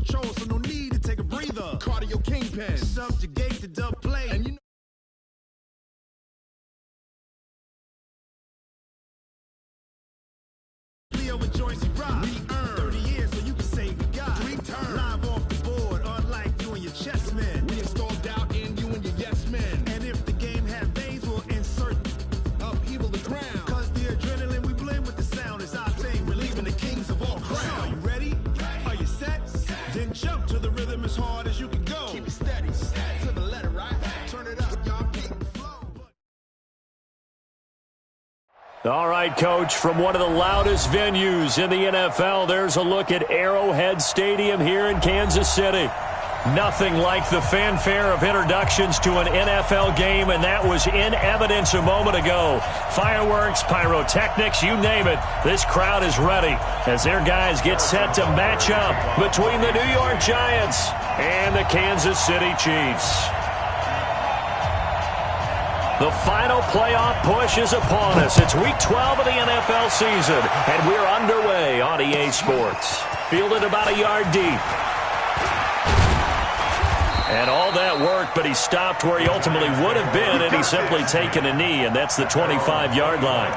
control, so no need to take a breather. Cardio kingpin, subjugate the dub play, and you know. Leo and Joyce rock. We earned 30 years, so you can say we got 3 turns. Live off the board, unlike you and your chess men. We installed doubt in you and your yes men. And if the game had veins, we'll insert upheaval the ground. Cause the adrenaline we blend with the sound is our thing. We're leaving the kings of all crowns. Are you ready? Are you set? Then jump to the rhythm as hard as you can go. Keep it steady, to the letter, right? Turn it up, y'all. Keep the flow. All right, Coach, from one of the loudest venues in the NFL, there's a look at Arrowhead Stadium here in Kansas City. Nothing like the fanfare of introductions to an NFL game, and that was in evidence a moment ago. Fireworks, pyrotechnics, you name it. This crowd is ready as their guys get set to match up between the New York Giants and the Kansas City Chiefs. The final playoff push is upon us. It's Week 12 of the NFL season, and we're underway on EA Sports. Fielded about a yard deep. And all that worked, but he stopped where he ultimately would have been, and he's simply taken a knee, and that's the 25-yard line.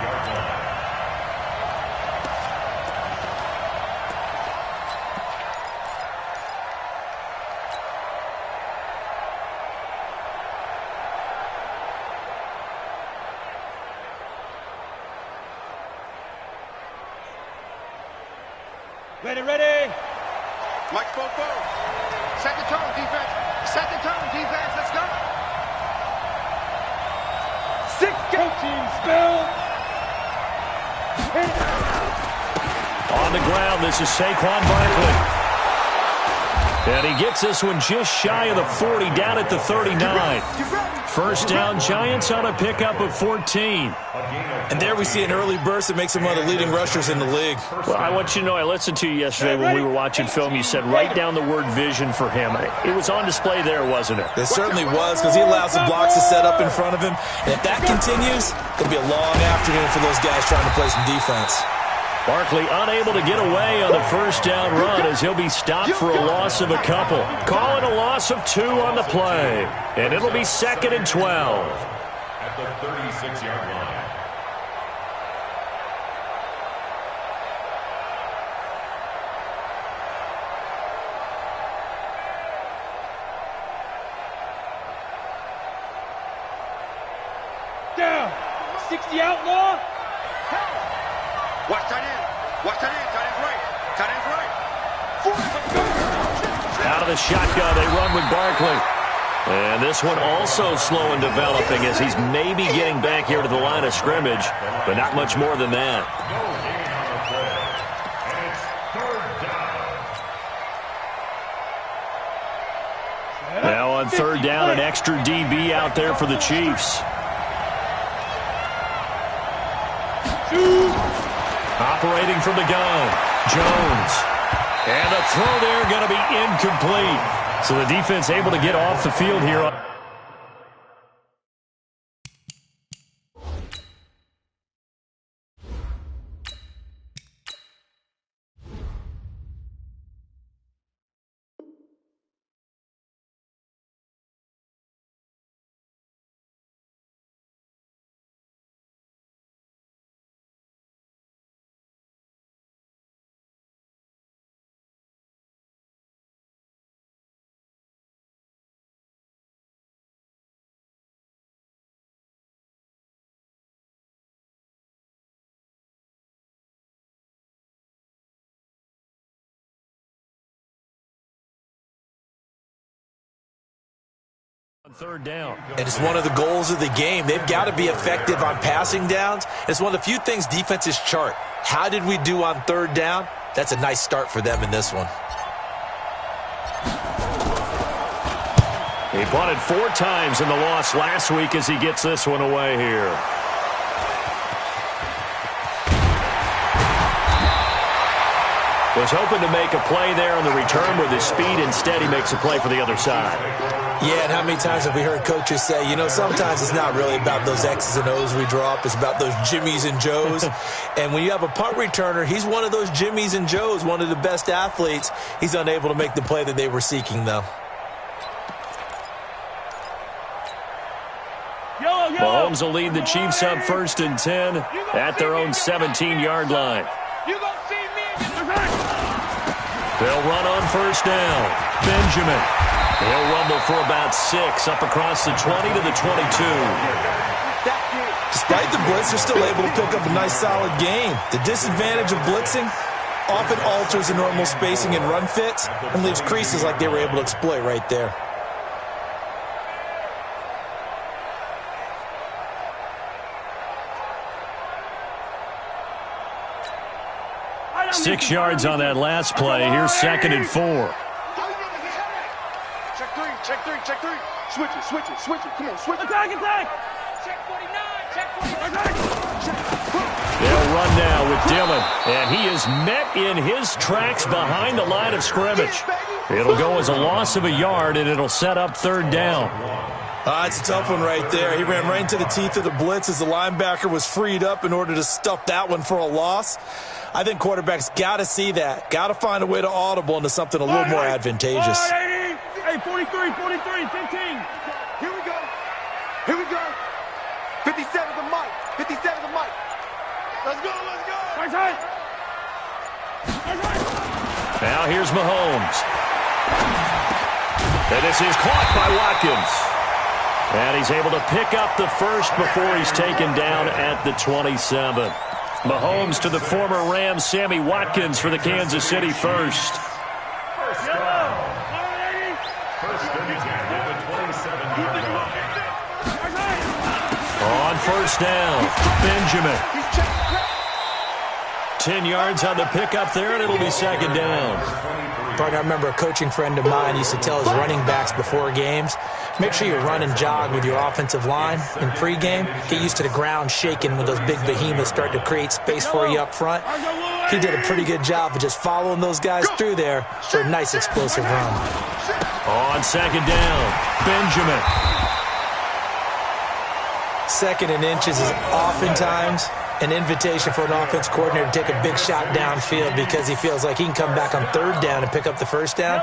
Ready. Mike Bobo. Second tone, defense. Second tone, defense. Let's go. 6 coaching spill. On the ground, this is Saquon Barkley. And he gets this one just shy of the 40, down at the 39. First down, Giants on a pickup of 14. And there we see an early burst that makes him one of the leading rushers in the league. Well, I want you to know, I listened to you yesterday when we were watching film. You said write down the word vision for him. It was on display there, wasn't it? It certainly was, because he allows the blocks to set up in front of him. And if that continues, it'll be a long afternoon for those guys trying to play some defense. Barkley unable to get away on the first down run as he'll be stopped for a loss of a couple. Calling a loss of 2 on the play. And it'll be 2nd and 12. At the 36-yard line. Down. 60 outlaw. Watch that in. Watch that in. Tight end's right. Out of the shotgun, they run with Barkley. And this one also slow in developing as he's maybe getting back here to the line of scrimmage, but not much more than that. Now on 3rd down, an extra DB out there for the Chiefs. Operating from the gun, Jones. And the throw there going to be incomplete. So the defense able to get off the field here. On 3rd down. And it's one of the goals of the game. They've got to be effective on passing downs. It's one of the few things defenses chart. How did we do on 3rd down? That's a nice start for them in this one. He punted 4 times in the loss last week as he gets this one away here. With Was hoping to make a play there on the return with his speed. Instead, he makes a play for the other side. Yeah, and how many times have we heard coaches say, you know, sometimes it's not really about those X's and O's we draw up. It's about those Jimmies and Joes. And when you have a punt returner, he's one of those Jimmies and Joes, one of the best athletes. He's unable to make the play that they were seeking, though. Mahomes will lead the Chiefs up 1st and 10 at their own 17-yard line. They'll run on 1st down. Benjamin. He'll rumble for about 6 up across the 20 to the 22. Despite the blitz, they're still able to pick up a nice, solid gain. The disadvantage of blitzing often alters the normal spacing and run fits and leaves creases like they were able to exploit right there. Six yards on that last play. Here's 2nd and 4. Check three. Switch it. Come on, switch it. Attack. Check 49, check 49. They'll run now with Dillon, and he is met in his tracks behind the line of scrimmage. It'll go as a loss of a yard, and it'll set up 3rd down. It's a tough one right there. He ran right into the teeth of the blitz as the linebacker was freed up in order to stuff that one for a loss. I think quarterbacks got to see that. Got to find a way to audible into something a little more advantageous. Hey, 43, 15. Here we go. 57 the mic. Let's go. Right. Now here's Mahomes. And this is caught by Watkins. And he's able to pick up the first before he's taken down at the 27. Mahomes to the former Rams, Sammy Watkins for the Kansas City first. First and 10 at the 27-yard line. On 1st down, Benjamin. 10 yards on the pickup there, and it'll be 2nd down. Partner, I remember a coaching friend of mine used to tell his running backs before games, make sure you run and jog with your offensive line in pregame. Get used to the ground shaking when those big behemoths start to create space for you up front. He did a pretty good job of just following those guys through there for a nice explosive run. On 2nd down, Benjamin. 2nd and inches is oftentimes an invitation for an offense coordinator to take a big shot downfield because he feels like he can come back on 3rd down and pick up the 1st down.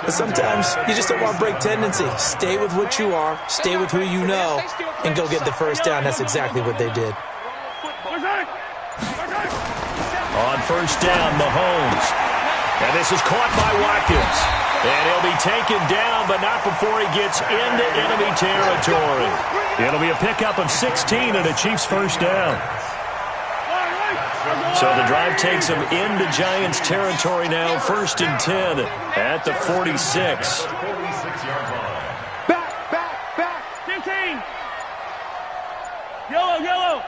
But sometimes you just don't want to break tendency. Stay with what you are, stay with who you know, and go get the 1st down. That's exactly what they did. On 1st down, Mahomes. And this is caught by Watkins. And he'll be taken down, but not before he gets into enemy territory. It'll be a pickup of 16 and a Chiefs 1st down. So the drive takes them into Giants territory now, 1st and 10 at the 46. 46-yard line. Back. 15. Yellow.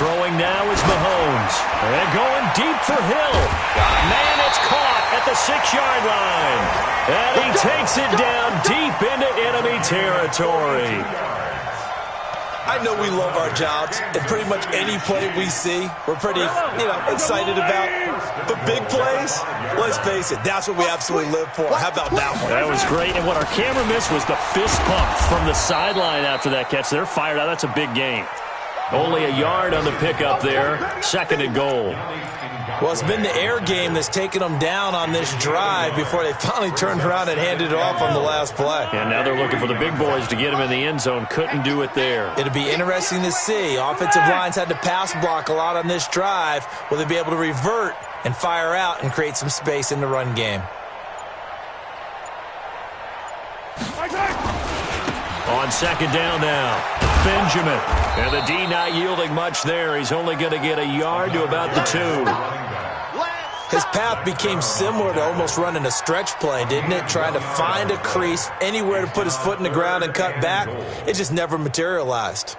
Throwing now is Mahomes. And going deep for Hill. Man, it's caught at the 6-yard line. And he takes it down deep into enemy territory. I know we love our jobs, and pretty much any play we see, we're pretty, excited about. But big plays, let's face it, that's what we absolutely live for. How about that one? That was great, and what our camera missed was the fist pump from the sideline after that catch. They're fired out. That's a big gain. Only a yard on the pickup there, 2nd and goal. Well, it's been the air game that's taken them down on this drive before they finally turned around and handed it off on the last play. And now they're looking for the big boys to get him in the end zone. Couldn't do it there. It'll be interesting to see. Offensive lines had to pass block a lot on this drive. Will they be able to revert and fire out and create some space in the run game? On 2nd down now, Benjamin. And the D not yielding much there. He's only going to get a yard to about the 2. His path became similar to almost running a stretch play, didn't it? Trying to find a crease, anywhere to put his foot in the ground and cut back. It just never materialized.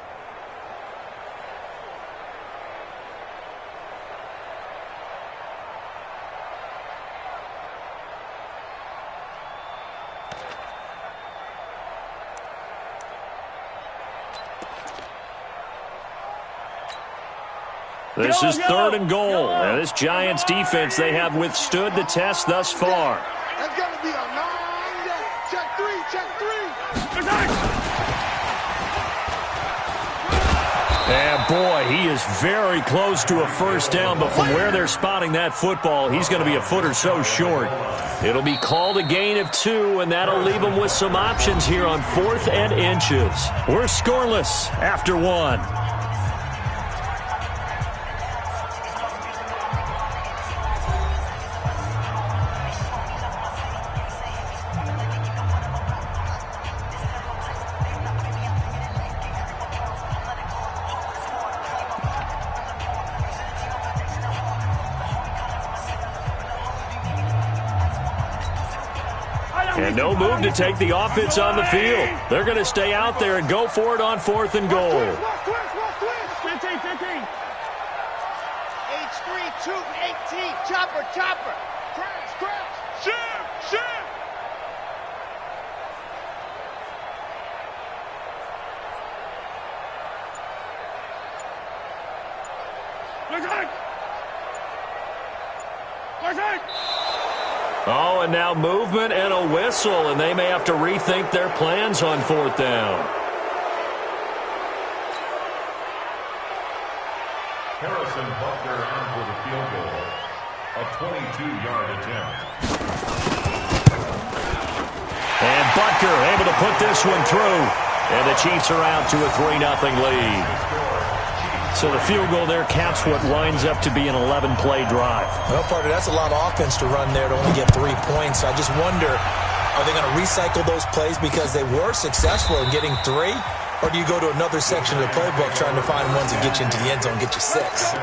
This is 3rd and goal. Now, this Giants defense, they have withstood the test thus far. That's got to be a 9. Check 3, check 3. And, boy, he is very close to a first down, but from where they're spotting that football, he's going to be a foot or so short. It'll be called a gain of 2, and that'll leave them with some options here on 4th and inches. We're scoreless after 1. And no move to take the offense on the field. They're going to stay out there and go for it on 4th and goal. 15. H3, 2, 18. Chopper, chopper. Crash, crash. Shoot, shoot. Oh, and now movement and a whistle, and they may have to rethink their plans on 4th down. Harrison Butker in for the field goal. A 22-yard attempt. And Butker able to put this one through. And the Chiefs are out to a 3-0 lead. So the field goal there counts what winds up to be an 11-play drive. Well, partner, that's a lot of offense to run there to only get 3 points. I just wonder, are they going to recycle those plays because they were successful in getting 3? Or do you go to another section of the playbook trying to find ones that get you into the end zone and get you 6?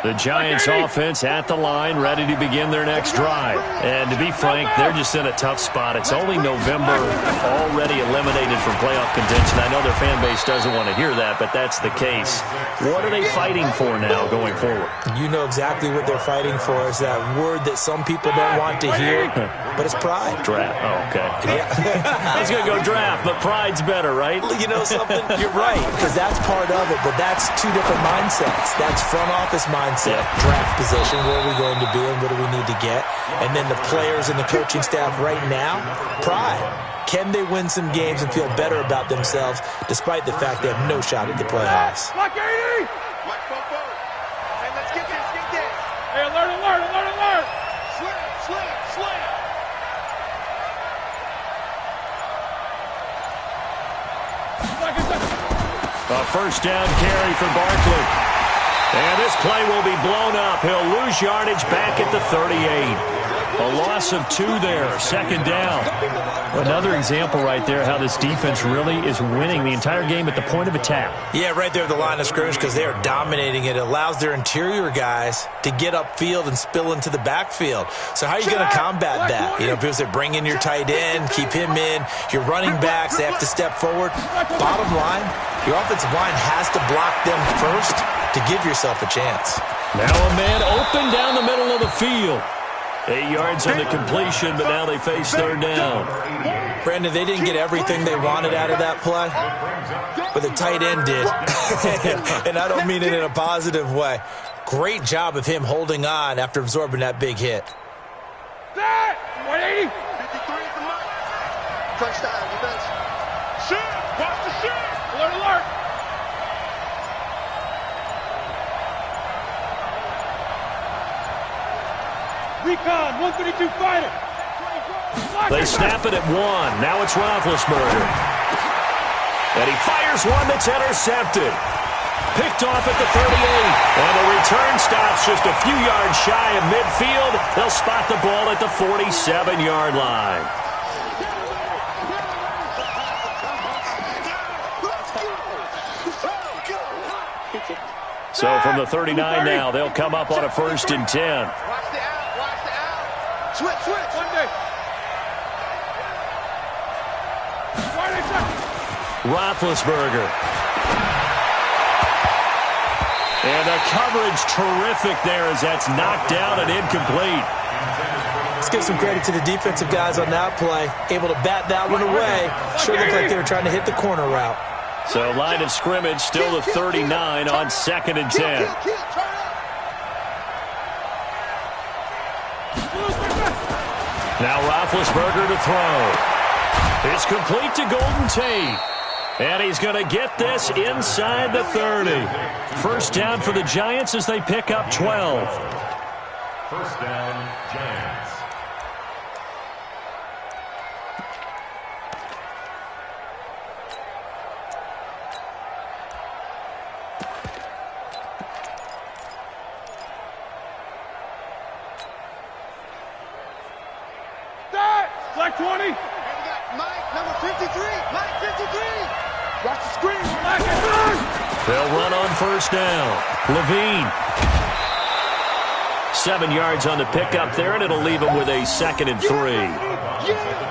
The Giants offense at the line, ready to begin their next drive. And to be frank, they're just in a tough spot. It's only November, already eliminated from playoff contention. I know their fan base doesn't want to hear that, but that's the case. What are they fighting for now going forward? You know exactly what they're fighting for. Is that word that some people don't want to hear, but it's pride. Draft. Oh, okay. Yeah. I was going to go draft, but pride's better, right? You know something? You're right, because that's part of it, but that's 2 different mindsets. That's front office mindset. Draft position, where are we going to be and what do we need to get? And then the players and the coaching staff right now, pride. Can they win some games and feel better about themselves despite the fact they have no shot at the playoffs? Lock 80! Watch Popo. Hey, let's get this, get this. Hey, alert, alert, alert, alert. Slam, slam, slam. A first down carry for Barkley. And this play will be blown up. He'll lose yardage back at the 38. A loss of 2 there, 2nd down. Another example right there how this defense really is winning the entire game at the point of attack. Yeah, right there at the line of scrimmage because they are dominating it. It allows their interior guys to get upfield and spill into the backfield. So how are you going to combat that? You know, because they bring in your tight end, keep him in. Your running backs, they have to step forward. Bottom line, your offensive line has to block them first to give yourself a chance. Now a man open down the middle of the field. 8 yards on the completion, but now they face 3rd down. Brandon, they didn't get everything they wanted out of that play, but the tight end did. And I don't mean it in a positive way. Great job of him holding on after absorbing that big hit. 180. 53 at the mark. Crunch time, defense. Shoot! Watch the shoot! Alert, alert! Recon, 132 fighter. They snap it at 1. Now it's Roethlisberger. And he fires one that's intercepted. Picked off at the 38. And the return stops just a few yards shy of midfield. They'll spot the ball at the 47-yard line. So from the 39 now, they'll come up on a 1st and 10. Watch the out, watch the out. Switch, switch. One day. Roethlisberger. And the coverage terrific there as that's knocked down and incomplete. Let's give some credit to the defensive guys on that play. Able to bat that one away. Sure looked like they were trying to hit the corner route. So line of scrimmage still the 39 on 2nd and 10. Now Roethlisberger to throw. It's complete to Golden Tate. And he's going to get this inside the 30. First down for the Giants as they pick up 12. First down, Giants. Flag 20. And we got Mike, number 53. Mike 53. Watch the screen. They'll run on first down. Levine. 7 yards on the pickup there, and it'll leave them with a 2nd and 3.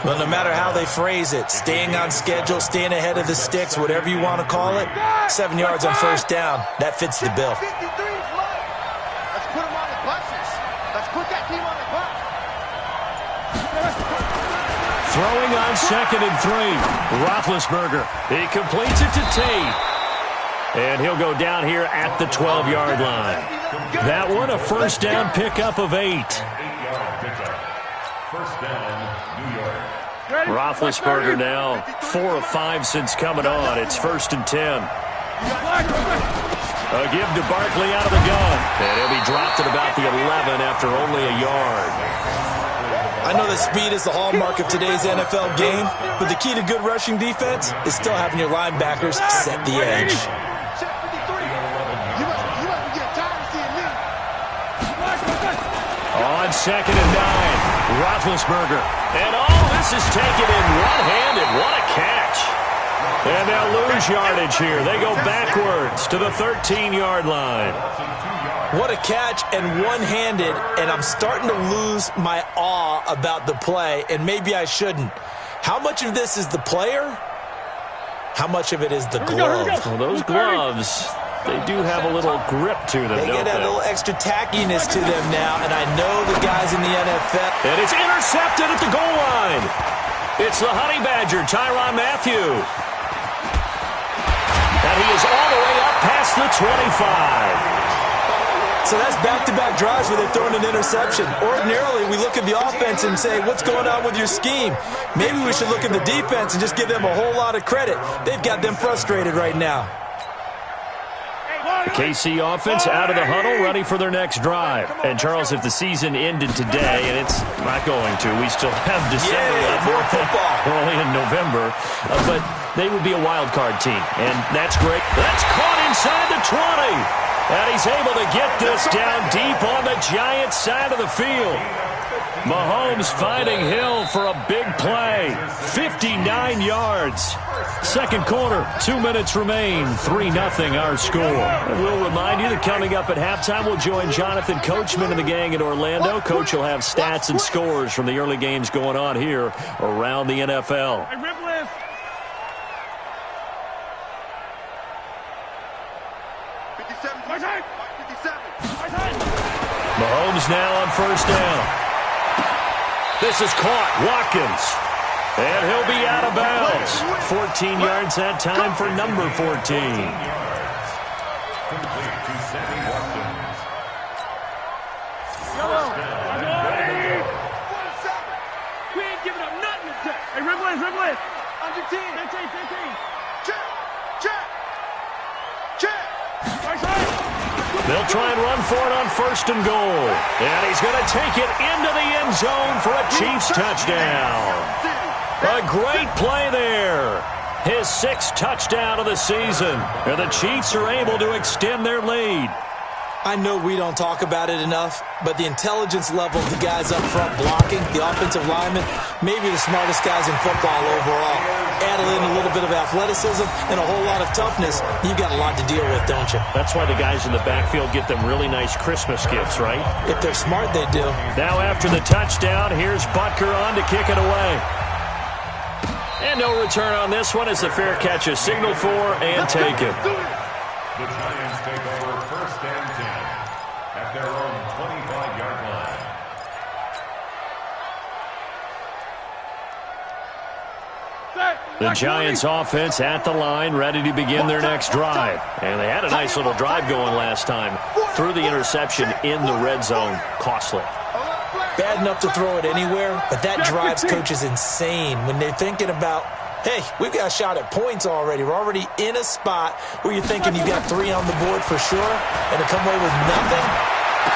Well, no matter how they phrase it, staying on schedule, staying ahead of the sticks, whatever you want to call it, 7 yards on first down, that fits the bill. 53 is Mike. Let's put him on the buses. Let's put that team on the bus. Throwing on 2nd and 3. Roethlisberger. He completes it to Tate. And he'll go down here at the 12-yard line. That one, a first down pickup of 8. 8-yard pickup. First down, New York. Roethlisberger now 4 of 5 since coming on. It's 1st and 10. A give to Barkley out of the gun. And he'll be dropped at about the 11 after only a yard. I know that speed is the hallmark of today's NFL game, but the key to good rushing defense is still having your linebackers set the edge. On 2nd and 9, Roethlisberger. And this is taken in one-handed. What a catch. And they'll lose yardage here. They go backwards to the 13-yard line. What a catch and one-handed, and I'm starting to lose my awe about the play, and maybe I shouldn't. How much of this is the player? How much of it is the glove? Well, those gloves, they do have a little grip to them, They don't get a they? little extra tackiness to them now, and I know the guys in the NFL. And it's intercepted at the goal line. It's the Honey Badger, Tyrann Mathieu. And he is all the way up past the 25. So that's back-to-back drives where they're throwing an interception. Ordinarily, we look at the offense and say, what's going on with your scheme? Maybe we should look at the defense and just give them a whole lot of credit. They've got them frustrated right now. The KC offense out of the huddle, ready for their next drive. And, Charles, if the season ended today, and it's not going to, we still have December left. More football. We're only in November. But they would be a wild card team, and that's great. That's caught inside the 20. And he's able to get this down deep on the Giants side of the field. Mahomes finding Hill for a big play. 59 yards. Second quarter, 2 minutes remain. 3-0 our score. And we'll remind you that coming up at halftime, we'll join Jonathan Coachman and the gang in Orlando. Coach will have stats and scores from the early games going on here around the NFL. Mahomes now on first down. This is caught. Watkins. And he'll be out of bounds. 14 yards that time for number 14. Complete to Sammy Watkins. We ain't giving up nothing today. Hey, Rimbless. Under 10. 15. Check. They'll try and run for it on first and goal. And he's going to take it into the end zone for a Chiefs touchdown. A great play there. His 6th touchdown of the season. And the Chiefs are able to extend their lead. I know we don't talk about it enough, but the intelligence level of the guys up front blocking, the offensive linemen, maybe the smartest guys in football overall. Add in a little bit of athleticism and a whole lot of toughness, you've got a lot to deal with, don't you? That's why the guys in the backfield get them really nice Christmas gifts, right? If they're smart, they do. Now after the touchdown, here's Butker on to kick it away. And no return on this one as the fair catch is signaled for and taken. The Giants take over first and 10 at their own 25-yard line. The Giants offense at the line, ready to begin their next drive. And they had a nice little drive going last time. Threw the interception in the red zone. Costly. Bad enough to throw it anywhere, but that drives coaches insane when they're thinking about, hey, we've got a shot at points already. We're already in a spot where you're thinking you got 3 on the board for sure, and to come away with nothing,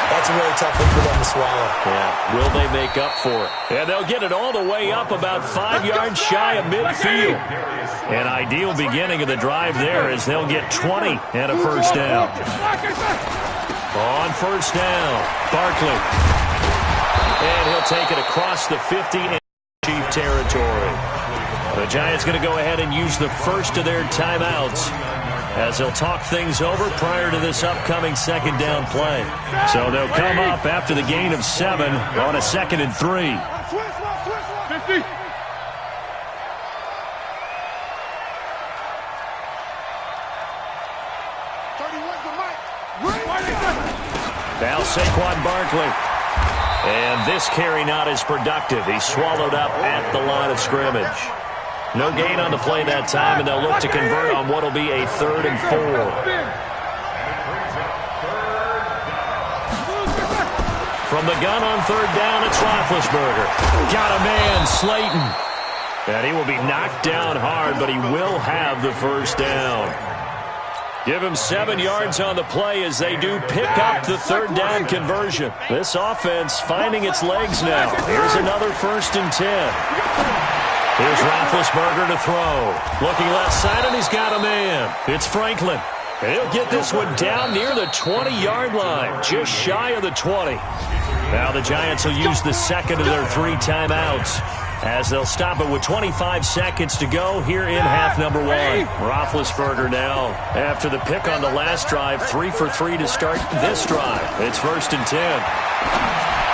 that's a really tough one for them to swallow. Yeah, will they make up for it? And they'll get it all the way up about 5 yards shy of midfield. An ideal beginning of the drive there as they'll get 20 and a first down. On first down, Barkley. And he'll take it across the 50 in Chief territory. The Giants going to go ahead and use the first of their timeouts as they'll talk things over prior to this upcoming second down play. So they'll come up after the gain of 7 on a 2nd and 3. 50. Now Saquon Barkley. And this carry not as productive. He's swallowed up at the line of scrimmage. No gain on the play that time, and they'll look to convert on what will be a 3rd and 4. From the gun on 3rd down, it's Roethlisberger. Got a man, Slayton. And he will be knocked down hard, but he will have the first down. Give him 7 yards on the play as they do pick up the 3rd down conversion. This offense finding its legs now. Here's another 1st and 10. Here's Roethlisberger to throw. Looking left side, and he's got a man. It's Franklin. And he'll get this one down near the 20-yard line, just shy of the 20. Now the Giants will use the 2nd of their 3 timeouts, as they'll stop it with 25 seconds to go here in half number 1. Roethlisberger now, after the pick on the last drive, 3 for 3 to start this drive. It's 1st and 10.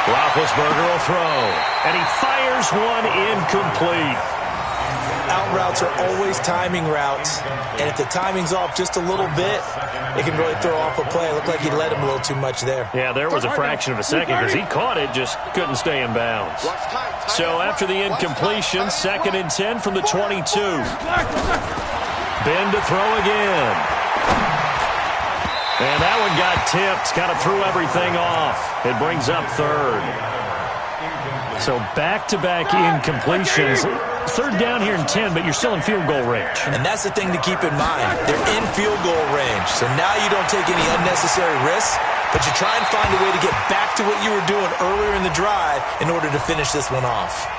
Roethlisberger will throw, and he fires one incomplete. Out routes are always timing routes, and if the timing's off just a little bit, it can really throw off a play. It looked like he led him a little too much there. Yeah, there was a fraction of a second because he caught it, just couldn't stay in bounds. So after the incompletion, 2nd and 10 from the 22. Ben to throw again. And that one got tipped, kind of threw everything off. It brings up 3rd. So back-to-back incompletions. 3rd down here and 10, but you're still in field goal range. And that's the thing to keep in mind. They're in field goal range. So now you don't take any unnecessary risks, but you try and find a way to get back to what you were doing earlier in the drive in order to finish this one off.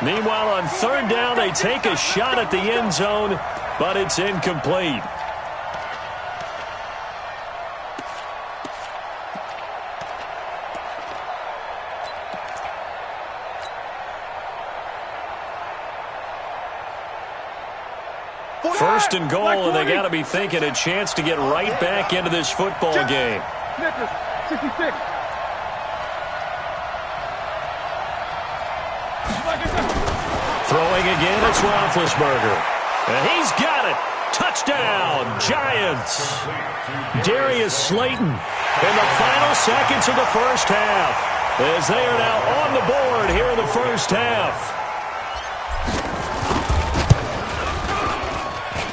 Meanwhile, on 3rd down, they take a shot at the end zone, but it's incomplete. First and goal, and they got to be thinking a chance to get right back into this football game. 66. Throwing again, it's Roethlisberger. And he's got it. Touchdown, Giants. Darius Slayton in the final seconds of the first half, as they are now on the board here in the first half.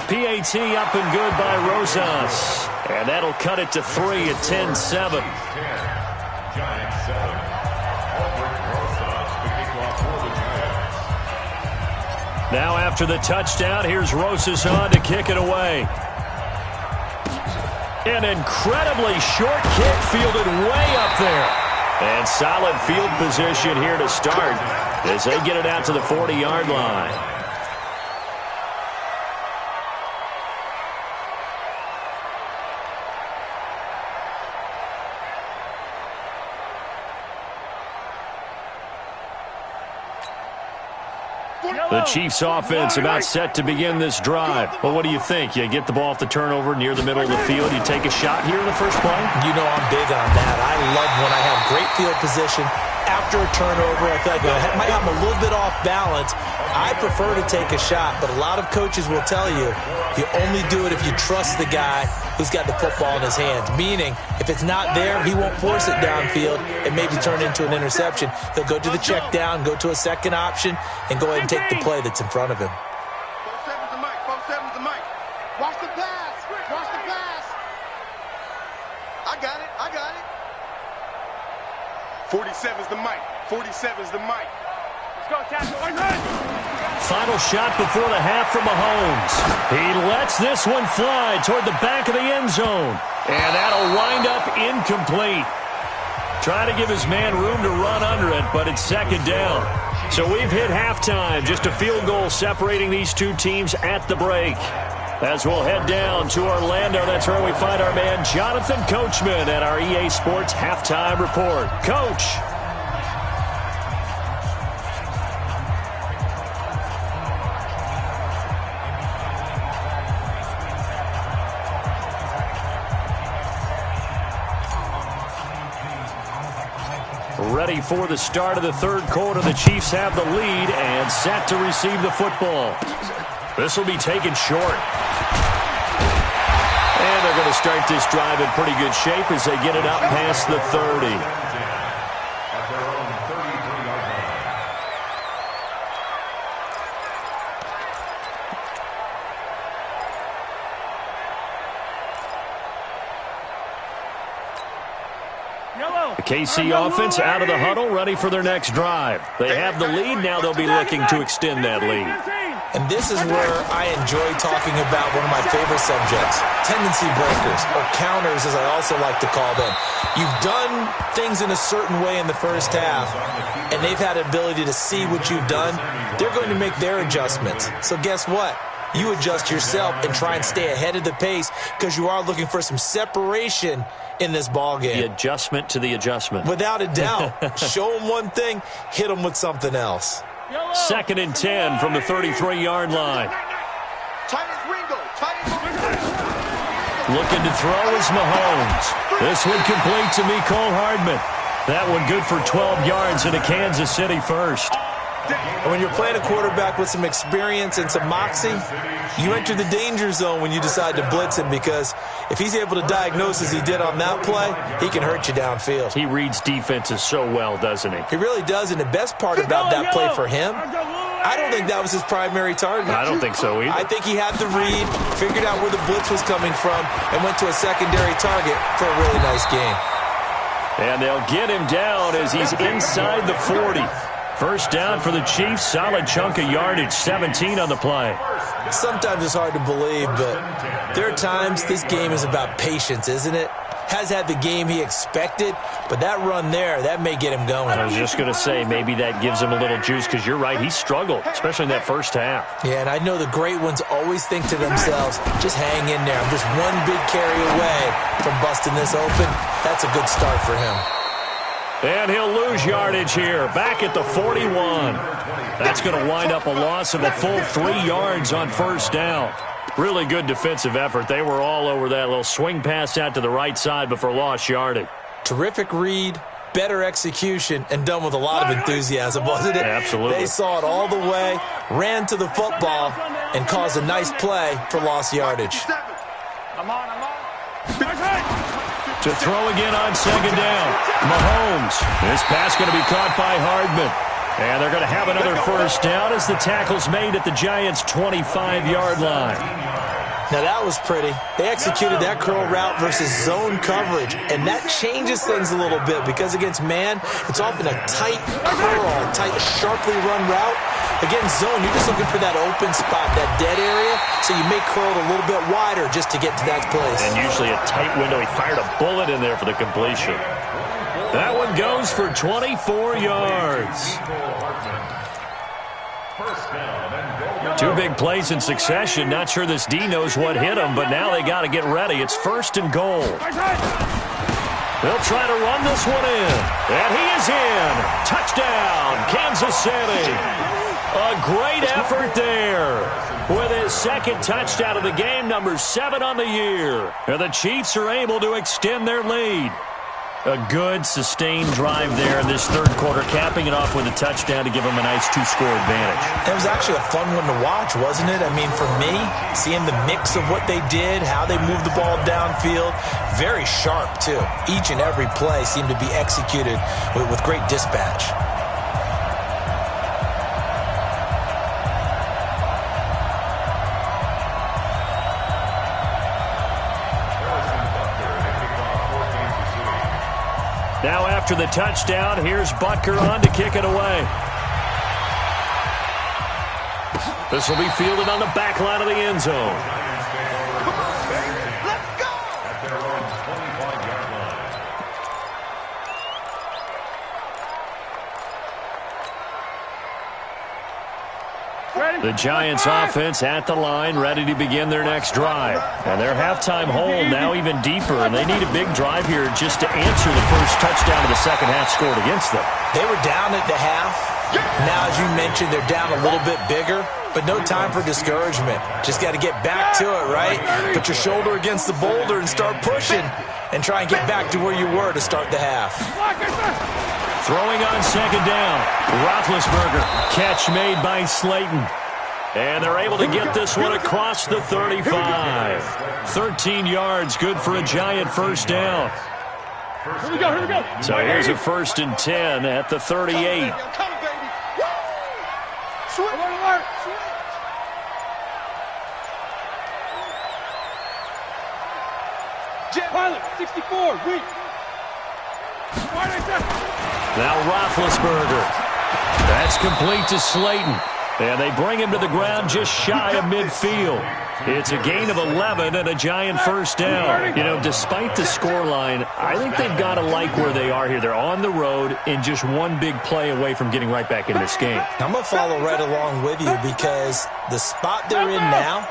PAT up and good by Rosas. And that'll cut it to 3 at 10-7. Now after the touchdown, here's Rosas on to kick it away. An incredibly short kick fielded way up there. And solid field position here to start as they get it out to the 40-yard line. The Chiefs offense about set to begin this drive. Well, what do you think? You get the ball off the turnover near the middle of the field. You take a shot here in the first play? You know I'm big on that. I love when I have great field position. After a turnover, I feel like I might have a little bit off balance. I prefer to take a shot, but a lot of coaches will tell you, you only do it if you trust the guy who's got the football in his hands. Meaning, if it's not there, he won't force it downfield and maybe turn it into an interception. He'll go to the check down, go to a second option, and go ahead and take the play that's in front of him. 47's the mic. Watch the pass. Watch the pass. I got it. 47's the mic. 47's the mic. Let's go, tackle. Final shot before the half from Mahomes. He lets this one fly toward the back of the end zone. And that'll wind up incomplete. Trying to give his man room to run under it, but it's second down. So we've hit halftime. Just a field goal separating these two teams at the break. As we'll head down to Orlando, that's where we find our man Jonathan Coachman at our EA Sports Halftime Report. Coach. Ready for the start of the third quarter. The Chiefs have the lead and set to receive the football. This will be taken short. And they're going to start this drive in pretty good shape as they get it up past the 30. At their own 33-yard line. The KC offense out of the huddle, ready for their next drive. They have the lead. Now they'll be looking to extend that lead. And this is where I enjoy talking about one of my favorite subjects, tendency breakers, or counters as I also like to call them. You've done things in a certain way in the first half, and they've had the ability to see what you've done. They're going to make their adjustments. So guess what? You adjust yourself and try and stay ahead of the pace because you are looking for some separation in this ball game. The adjustment to the adjustment. Without a doubt. Show them one thing, hit them with something else. 2nd and 10 from the 33-yard line. Looking to throw is Mahomes. This one complete to Mecole Hardman. That one good for 12 yards into Kansas City first. And when you're playing a quarterback with some experience and some moxie, you enter the danger zone when you decide to blitz him because if he's able to diagnose as he did on that play, he can hurt you downfield. He reads defenses so well, doesn't he? He really does, and the best part about that play for him, I don't think that was his primary target. I don't think so either. I think he had the read, figured out where the blitz was coming from, and went to a secondary target for a really nice gain. And they'll get him down as he's inside the 40. First down for the Chiefs, solid chunk of yardage, 17 on the play. Sometimes it's hard to believe, but there are times this game is about patience, isn't it? Has had the game he expected, but that run there, that may get him going. I was just going to say, maybe that gives him a little juice because you're right, he struggled, especially in that first half. Yeah, and I know the great ones always think to themselves, just hang in there. I'm just one big carry away from busting this open. That's a good start for him. And he'll lose yardage here, back at the 41. That's going to wind up a loss of a full 3 yards on first down. Really good defensive effort. They were all over that little swing pass out to the right side before lost yardage. Terrific read, better execution, and done with a lot of enthusiasm, wasn't it? Absolutely. They saw it all the way, ran to the football, and caused a nice play for lost yardage. To throw again on second down. Mahomes. This pass going to be caught by Hardman. And they're going to have another first down as the tackle's made at the Giants' 25-yard line. Now that was pretty. They executed that curl route versus zone coverage, and that changes things a little bit because against man, it's often a tight curl, a tight, sharply run route. Against zone, you're just looking for that open spot, that dead area, so you may curl it a little bit wider just to get to that place. And usually a tight window. He fired a bullet in there for the completion. That one goes for 24 yards. Two big plays in succession. Not sure this D knows what hit him, but now they got to get ready. It's 1st and goal. They'll try to run this one in. And he is in. Touchdown, Kansas City. A great effort there with his second touchdown of the game, number 7 on the year. And the Chiefs are able to extend their lead. A good, sustained drive there in this third quarter, capping it off with a touchdown to give them a nice 2-score advantage. It was actually a fun one to watch, wasn't it? I mean, for me, seeing the mix of what they did, how they moved the ball downfield, very sharp, too. Each and every play seemed to be executed with great dispatch. after the touchdown. Here's Butker on to kick it away. This will be fielded on the back line of the end zone. The Giants offense at the line, ready to begin their next drive. And their halftime hole now even deeper, and they need a big drive here just to answer the first touchdown of the second half scored against them. They were down at the half. Now, as you mentioned, they're down a little bit bigger, but no time for discouragement. Just got to get back to it, right? Put your shoulder against the boulder and start pushing and try and get back to where you were to start the half. Throwing on second down. Roethlisberger. Catch made by Slayton. And they're able to get this one across the 35. 13 yards, good for a Giant first down. Here we go. So here's a 1st and 10 at the 38. Alert. Pilot, 64, weak. Now Roethlisberger. That's complete to Slayton. And they bring him to the ground just shy of midfield. It's a gain of 11 and a Giant first down. You know, despite the scoreline, I think they've got to like where they are here. They're on the road and just one big play away from getting right back in this game. I'm going to follow right along with you because the spot they're in now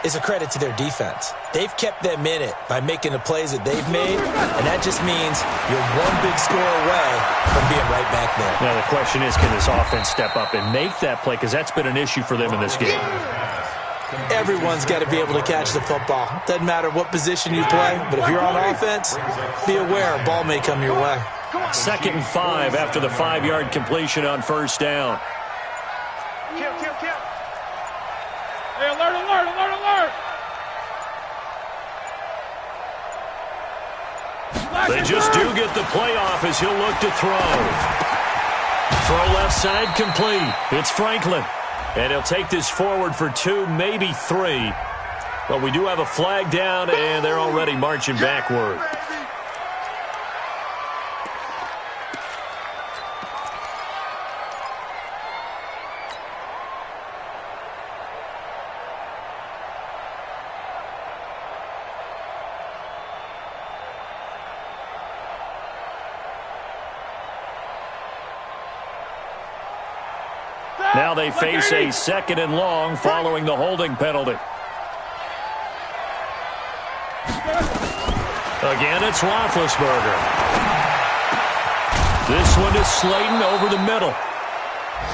is a credit to their defense. They've kept them in it by making the plays that they've made, and that just means you're one big score away from being right back there. Now, the question is, can this offense step up and make that play? Because that's been an issue for them in this game. Everyone's got to be able to catch the football. Doesn't matter what position you play, but if you're on offense, be aware a ball may come your way. 2nd and 5 after the 5-yard completion on first down. Kill. Hey, alert. They just do get the playoff as he'll look to throw. Throw left side complete. It's Franklin. And he'll take this forward for 2, maybe 3. But we do have a flag down, and they're already marching backward. Now they face a 2nd and long following the holding penalty. Again, it's Roethlisberger. This one to Slayton over the middle.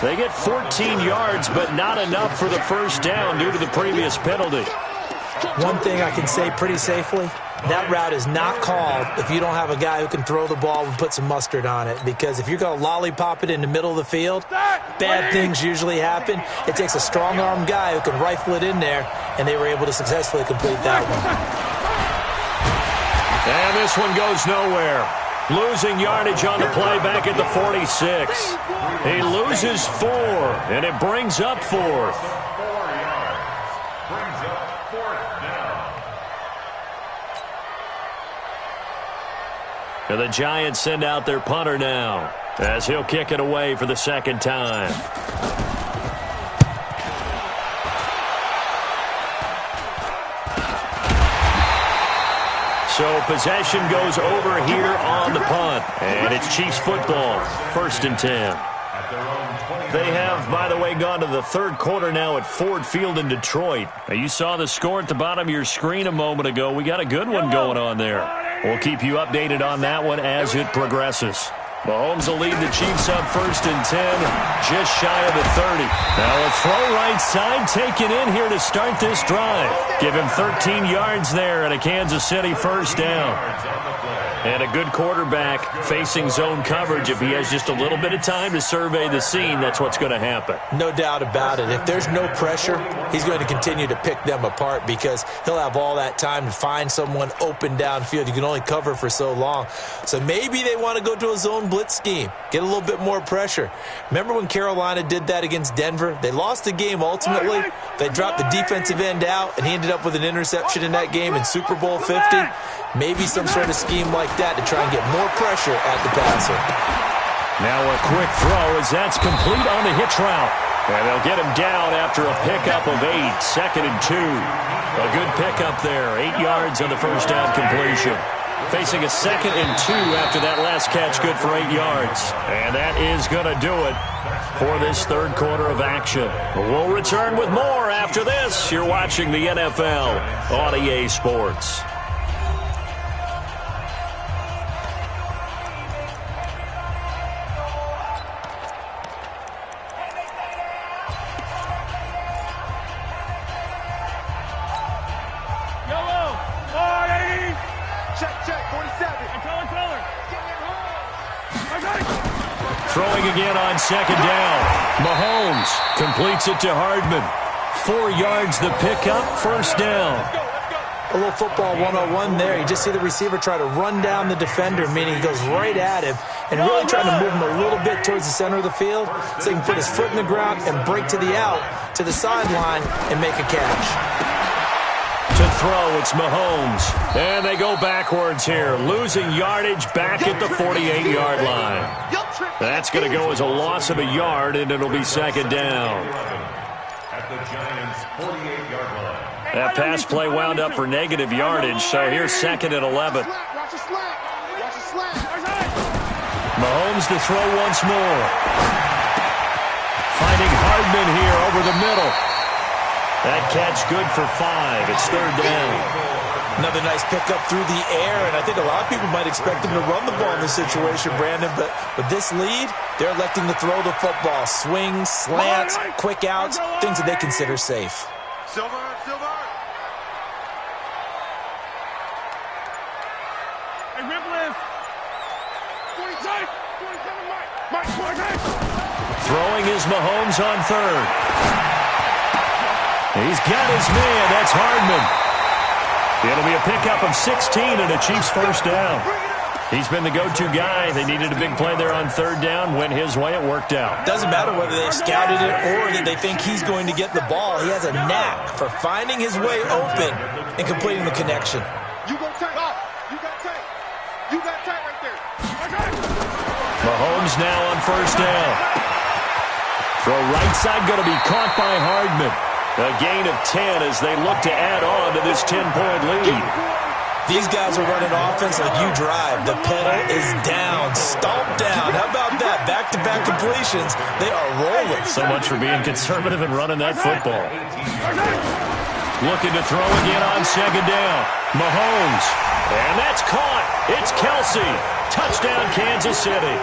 They get 14 yards, but not enough for the first down due to the previous penalty. One thing I can say pretty safely, that route is not called if you don't have a guy who can throw the ball and put some mustard on it. Because if you're going to lollipop it in the middle of the field, bad things usually happen. It takes a strong-armed guy who can rifle it in there, and they were able to successfully complete that one. And this one goes nowhere. Losing yardage on the play back at the 46. He loses 4, and it brings up 4th. And the Giants send out their punter now as he'll kick it away for the 2nd time. So possession goes over here on the punt. And it's Chiefs football, 1st and 10. They have, by the way, gone to the 3rd quarter now at Ford Field in Detroit. Now, you saw the score at the bottom of your screen a moment ago. We got a good one going on there. We'll keep you updated on that one as it progresses. Mahomes will lead the Chiefs up 1st and 10, just shy of the 30. Now a throw right side taken in here to start this drive. Give him 13 yards there and a Kansas City first down. And a good quarterback facing zone coverage. If he has just a little bit of time to survey the scene, that's what's going to happen. No doubt about it. If there's no pressure, he's going to continue to pick them apart because he'll have all that time to find someone open downfield. You can only cover for so long. So maybe they want to go to a zone blitz scheme, get a little bit more pressure. Remember when Carolina did that against Denver? They lost the game ultimately. They dropped the defensive end out, and he ended up with an interception in that game in Super Bowl 50. Maybe some sort of scheme like that to try and get more pressure at the passer. Now a quick throw as that's complete on the hitch route. And they'll get him down after a pickup of 8, 2nd and 2. A good pickup there, 8 yards on the first down completion. Facing a 2nd and 2 after that last catch, good for 8 yards. And that is going to do it for this third quarter of action. We'll return with more after this. You're watching the NFL on EA Sports. Throwing again on 2nd down. Mahomes completes it to Hardman. 4 yards the pickup, first down. A little football 101 there. You just see the receiver try to run down the defender, meaning he goes right at him and really trying to move him a little bit towards the center of the field so he can put his foot in the ground and break to the out, to the sideline, and make a catch. To throw, it's Mahomes. And they go backwards here, losing yardage back at the 48-yard line. That's going to go as a loss of a yard, and it'll be 2nd down. At the Giants' 48-yard line. That pass play wound up for negative yardage, so here's 2nd and 11. Mahomes to throw once more. Finding Hardman here over the middle. That catch good for 5. It's 3rd down. Another nice pickup through the air, and I think a lot of people might expect him to run the ball in this situation, Brandon, but with this lead, they're electing to throw the football. Swings, slants, quick outs, things that they consider safe. Silver. Hey, Riplis. 47, Mike. Throwing is Mahomes on 3rd. He's got his man. That's Hardman. It'll be a pickup of 16 and a Chiefs first down. He's been the go-to guy. They needed a big play there on 3rd down. Went his way. It worked out. Doesn't matter whether they scouted it or that they think he's going to get the ball. He has a knack for finding his way open and completing the connection. You go tight. You got tight right there. Mahomes now on 1st down. Throw right side going to be caught by Hardman. A gain of 10 as they look to add on to this 10-point lead. These guys are running offense like you drive. The pedal is down, stomped down. How about that? Back-to-back completions. They are rolling. So much for being conservative and running that football. Looking to throw again on 2nd down. Mahomes. And that's caught. It's Kelsey. Touchdown, Kansas City.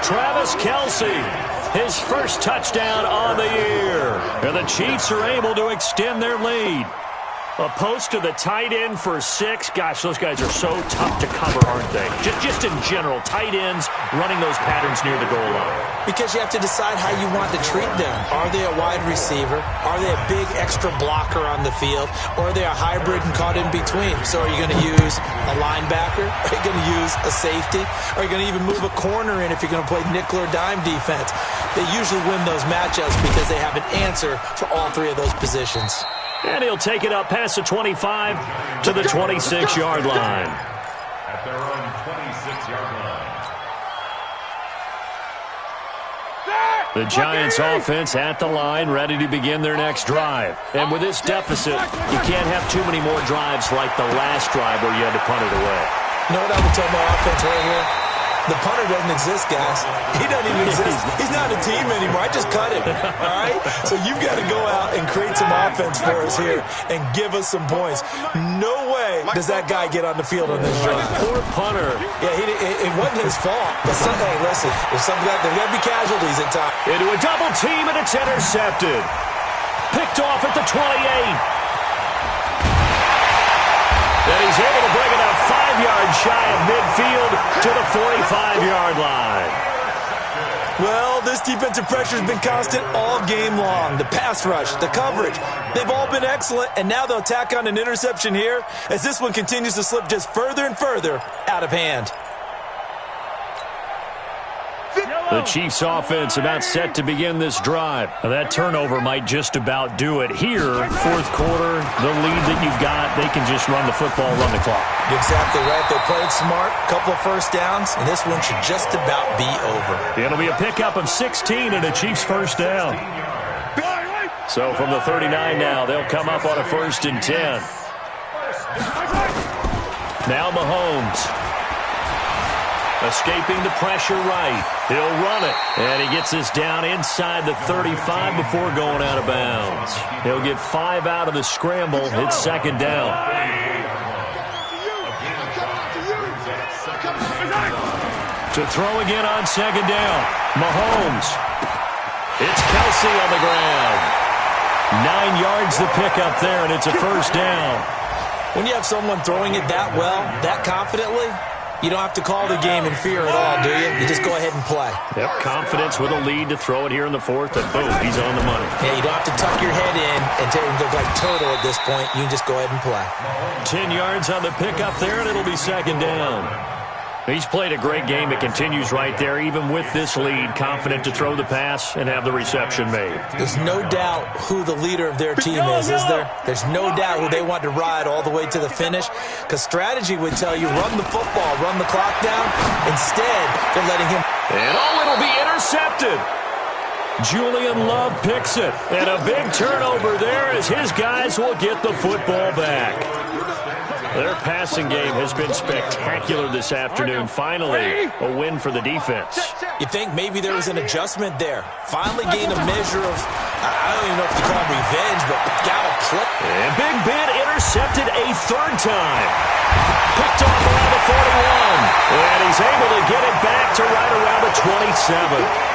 Travis Kelsey. His first touchdown on the year. And the Chiefs are able to extend their lead. A post to the tight end for 6. Gosh, those guys are so tough to cover, aren't they? Just in general, tight ends running those patterns near the goal line. Because you have to decide how you want to treat them. Are they a wide receiver? Are they a big extra blocker on the field? Or are they a hybrid and caught in between? So are you going to use a linebacker? Are you going to use a safety? Are you going to even move a corner in if you're going to play nickel or dime defense? They usually win those matchups because they have an answer for all 3 of those positions. And he'll take it up past the 25 to the 26-yard line. At their own 26-yard line. The Giants offense at the line, ready to begin their next drive. And with this deficit, you can't have too many more drives like the last drive where you had to punt it away. You know what I would tell my offense right here? The punter doesn't exist, guys. He doesn't even exist. He's not a team anymore. I just cut him, all right? So you've got to go out and create some offense for us here and give us some points. No way does that guy get on the field on this drive. Poor punter. Yeah, it wasn't his fault. But hey, listen, there's got to be casualties at times. Into a double team, and it's intercepted. Picked off at the 28. And he's able to bring it up 5 yards shy of midfield to the 45-yard line. Well, this defensive pressure has been constant all game long. The pass rush, the coverage, they've all been excellent, and now they'll tack on an interception here as this one continues to slip just further and further out of hand. Yellow. The Chiefs offense about set to begin this drive. Now, that turnover might just about do it. Here, fourth quarter, the lead that you've got, they can just run the football, run the clock. Exactly right. They played smart, couple of first downs, and this one should just about be over. It'll be a pickup of 16 and a Chiefs first down. So from the 39 now, they'll come up on a 1st and 10. Now Mahomes. Escaping the pressure right. He'll run it. And he gets this down inside the 35 before going out of bounds. He'll get 5 out of the scramble. It's 2nd down. To throw again on 2nd down. Mahomes. It's Kelsey on the ground. 9 yards the pickup there, and it's a 1st down. When you have someone throwing it that well, that confidently, you don't have to call the game in fear at all, do you? You just go ahead and play. Yep, confidence with a lead to throw it here in the 4th, and boom, he's on the money. Yeah, you don't have to tuck your head in and go like turtle at this point. You can just go ahead and play. 10 yards on the pickup there, and it'll be 2nd down. He's played a great game. It continues right there, even with this lead, confident to throw the pass and have the reception made. There's no doubt who the leader of their team is there? There's no doubt who they want to ride all the way to the finish, because strategy would tell you run the football, run the clock down. Instead, they're letting him. And it'll be intercepted. Julian Love picks it. And a big turnover there as his guys will get the football back. Their passing game has been spectacular this afternoon. Finally, a win for the defense. You think maybe there was an adjustment there. Finally gained a measure of, I don't even know if you call it revenge, but got a clip. And Big Ben intercepted a 3rd time. Picked off around the 41. And he's able to get it back to right around the 27.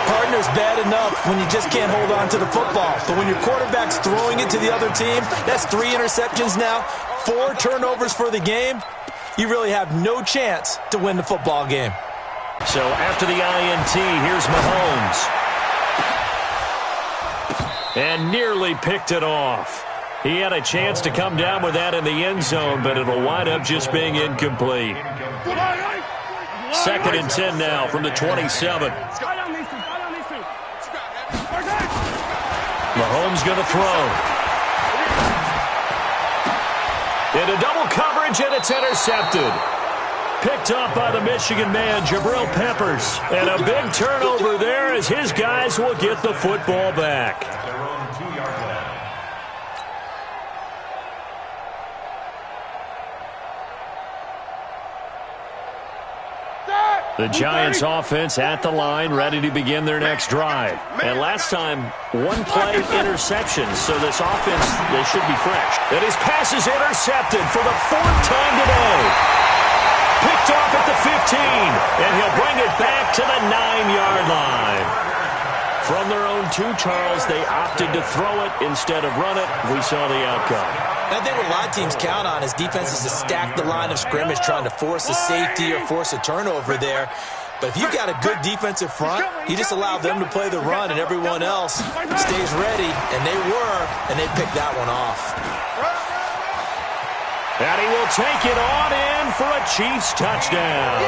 Partner's bad enough when you just can't hold on to the football. But when your quarterback's throwing it to the other team, that's 3 interceptions now, 4 turnovers for the game. You really have no chance to win the football game. So after the INT, here's Mahomes. And nearly picked it off. He had a chance to come down with that in the end zone, but it'll wind up just being incomplete. 2nd and 10 now from the 27. Mahomes going to throw. Into double coverage, and it's intercepted. Picked up by the Michigan man, Jabril Peppers. And a big turnover there as his guys will get the football back. The Giants offense at the line, ready to begin their next drive. And last time, 1 play interception, so this offense, they should be fresh. And his pass is intercepted for the 4th time today. Picked off at the 15, and he'll bring it back to the 9-yard line. From their own 2, Charles, they opted to throw it instead of run it. We saw the outcome. I think what a lot of teams count on is defenses to stack the line of scrimmage, trying to force a safety or force a turnover there. But if you've got a good defensive front, you just allow them to play the run and everyone else stays ready, and they were, and they picked that one off. And he will take it on in for a Chiefs touchdown.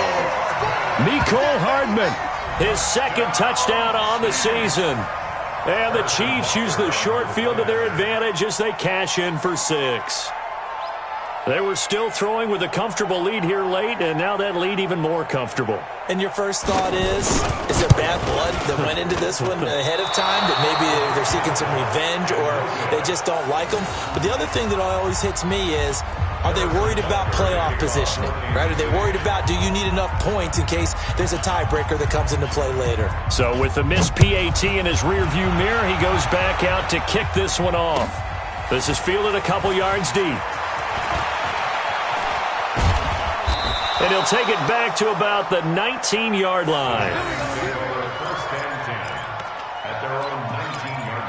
Mecole Hardman, his 2nd touchdown on the season. And the Chiefs use the short field to their advantage as they cash in for 6. They were still throwing with a comfortable lead here late, and now that lead even more comfortable. And your first thought is there bad blood that went into this one ahead of time, that maybe they're seeking some revenge or they just don't like them? But the other thing that always hits me is, are they worried about playoff positioning? Right? Are they worried about, do you need enough points in case there's a tiebreaker that comes into play later? So with the missed PAT in his rearview mirror, he goes back out to kick this one off. This is fielded a couple yards deep. And he'll take it back to about the 19-yard line. At their own 19-yard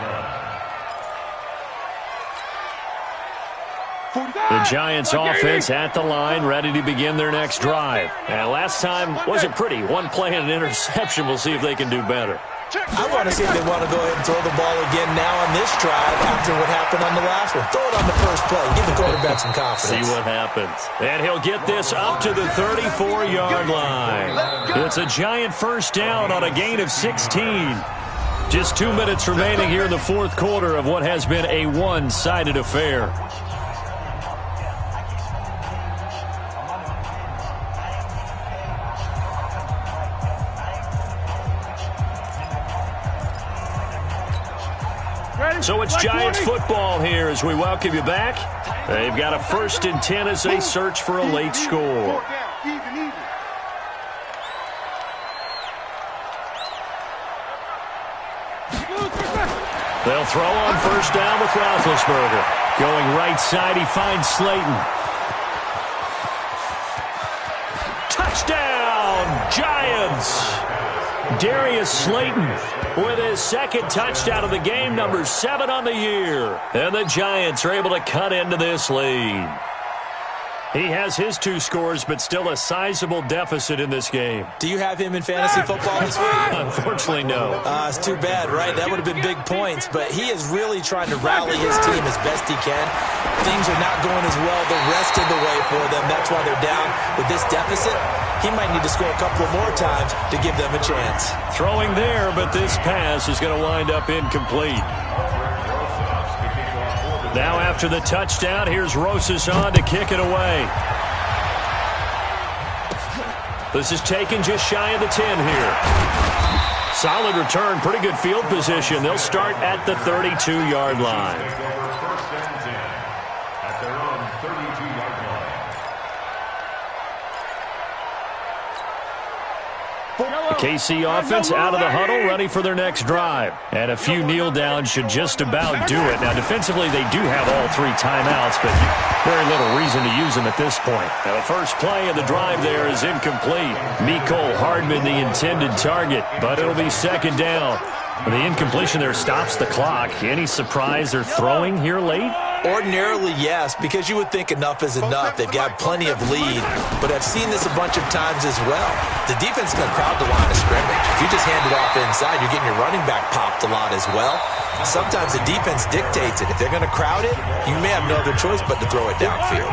line. The Giants offense at the line, ready to begin their next drive. And last time wasn't pretty. 1 play and an interception. We'll see if they can do better. I want to see if they want to go ahead and throw the ball again now on this drive after what happened on the last one. Throw it on the first play. Give the quarterback some confidence. See what happens. And he'll get this up to the 34-yard line. It's a giant first down on a gain of 16. Just 2 minutes remaining here in the fourth quarter of what has been a one-sided affair. So it's Giants football here as we welcome you back. They've got a 1st and 10 as they search for a late score. They'll throw on first down with Roethlisberger. Going right side, he finds Slayton. Touchdown, Giants! Darius Slayton with his second touchdown of the game, number 7 on the year. And the Giants are able to cut into this lead. He has his 2 scores, but still a sizable deficit in this game. Do you have him in fantasy football this week? Unfortunately, no. It's too bad, right? That would have been big points, but he is really trying to rally his team as best he can. Things are not going as well the rest of the way for them. That's why they're down with this deficit. He might need to score a couple of more times to give them a chance. Throwing there, but this pass is going to wind up incomplete. Now after the touchdown, here's Rosas on to kick it away. This is taken just shy of the 10 here. Solid return, pretty good field position. They'll start at the 32-yard line. At their own 32-yard line. The KC offense out of the huddle, ready for their next drive. And a few kneel downs should just about do it. Now, defensively, they do have all 3 timeouts, but very little reason to use them at this point. Now, the first play of the drive there is incomplete. Mecole Hardman, the intended target, but it'll be second down. The incompletion there stops the clock. Any surprise they're throwing here late? Ordinarily, yes, because you would think enough is enough. They've got plenty of lead, but I've seen this a bunch of times as well. The defense is going to crowd the line of scrimmage. If you just hand it off inside, you're getting your running back popped a lot as well. Sometimes the defense dictates it. If they're going to crowd it, you may have no other choice but to throw it downfield.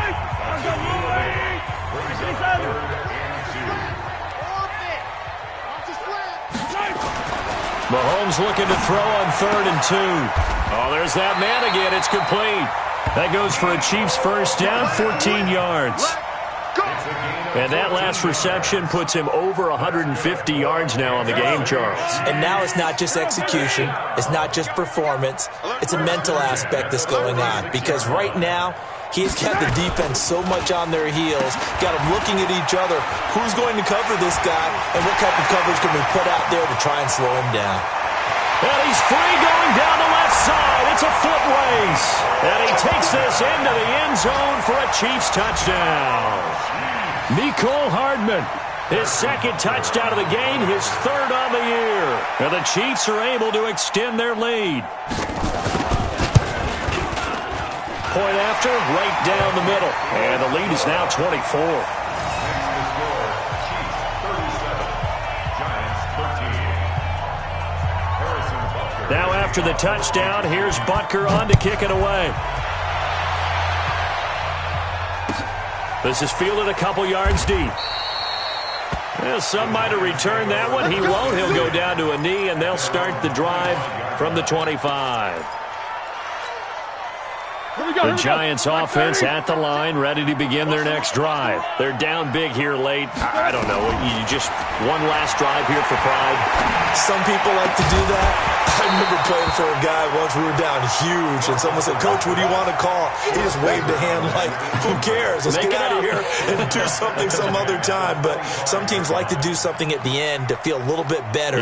Mahomes looking to throw on 3rd and 2. Oh, there's that man again. It's complete. That goes for a Chiefs first down, 14 yards. And that last reception puts him over 150 yards now on the game, Charles. And now it's not just execution. It's not just performance. It's a mental aspect that's going on. Because right now, he's got the defense so much on their heels, got them looking at each other. Who's going to cover this guy, and what type of coverage can we put out there to try and slow him down? And he's free going down the left side. It's a foot race. And he takes this into the end zone for a Chiefs touchdown. Mecole Hardman, his second touchdown of the game, his 3rd on the year. And the Chiefs are able to extend their lead. Point after, right down the middle. And the lead is now 24. Now after the touchdown, here's Butker on to kick it away. This is fielded a couple yards deep. Well, some might have returned that one. He won't. He'll go down to a knee, and they'll start the drive from the 25. The Giants offense at the line, ready to begin their next drive. They're down big here late. I don't know. You just one last drive here for pride. Some people like to do that. I remember playing for a guy once. We were down huge, and someone said, "Coach, what do you want to call?" He just waved a hand like, "Who cares? Let's get out of here and do something some other time." But some teams like to do something at the end to feel a little bit better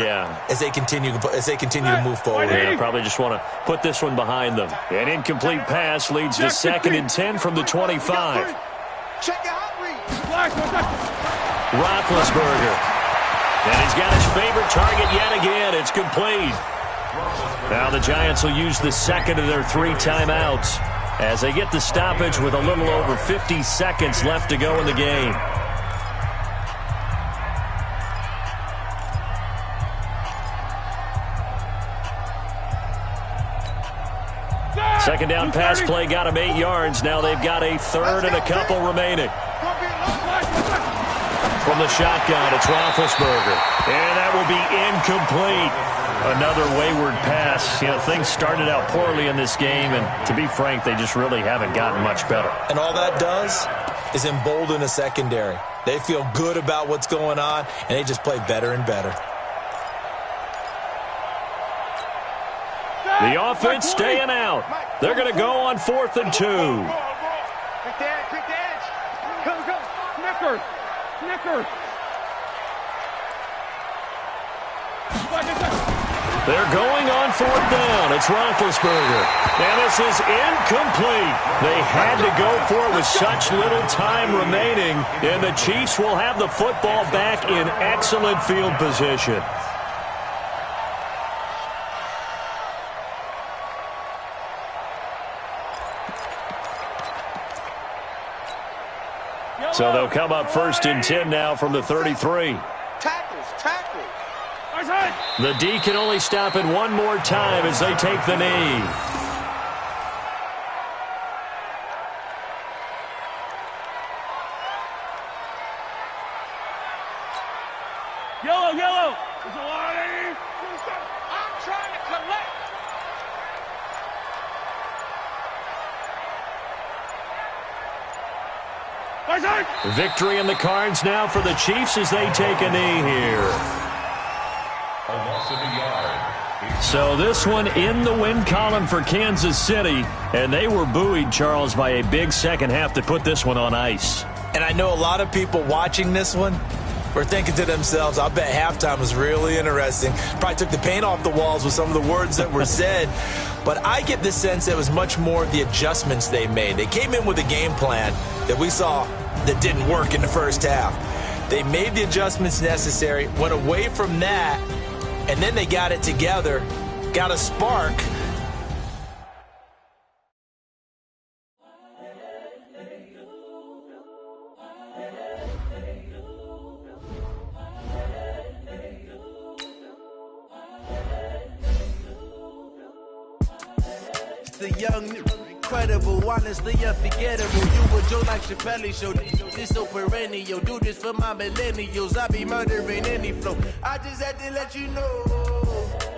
as they continue to move forward. Yeah, probably just want to put this one behind them. An incomplete pass leads to 2nd and 10 from the 25. Check out Reed. Roethlisberger. And he's got his favorite target yet again. It's complete. Now the Giants will use the second of their 3 timeouts as they get the stoppage with a little over 50 seconds left to go in the game. Second down pass play got them 8 yards. Now they've got a third and a couple remaining. From the shotgun, it's Roethlisberger. And that will be incomplete. Another wayward pass. You know, things started out poorly in this game, and to be frank, they just really haven't gotten much better. And all that does is embolden a secondary. They feel good about what's going on, and they just play better and better. The offense staying out. They're going to go on 4th and 2. Quick edge. Go. Snickers. They're going on 4th down. It's Roethlisberger. And this is incomplete. They had to go for it with such little time remaining. And the Chiefs will have the football back in excellent field position. So they'll come up 1st and 10 now from the 33. Tackles. The D can only stop it one more time as they take the knee. Yellow. There's a lot of it. I'm trying to collect. Victory in the cards now for the Chiefs as they take a knee here. A loss of a yard. So this one in the win column for Kansas City, and they were buoyed, Charles, by a big second half to put this one on ice. And I know a lot of people watching this one were thinking to themselves, I bet halftime was really interesting. Probably took the paint off the walls with some of the words that were said. But I get the sense it was much more the adjustments they made. They came in with a game plan that we saw that didn't work in the first half. They made the adjustments necessary, went away from that, and then they got it together, got a spark. The young, incredible, honestly unforgettable. You were Joe like Chappelle show. This so perennial. Do this for my millennials. I be murdering any flow. I just had to let you know.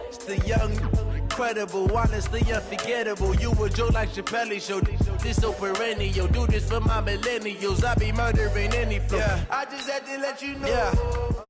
It's the young, incredible, honestly unforgettable. You were Joe like Chappelle show. This so perennial. Do this for my millennials. I be murdering any flow. I just had to let you know.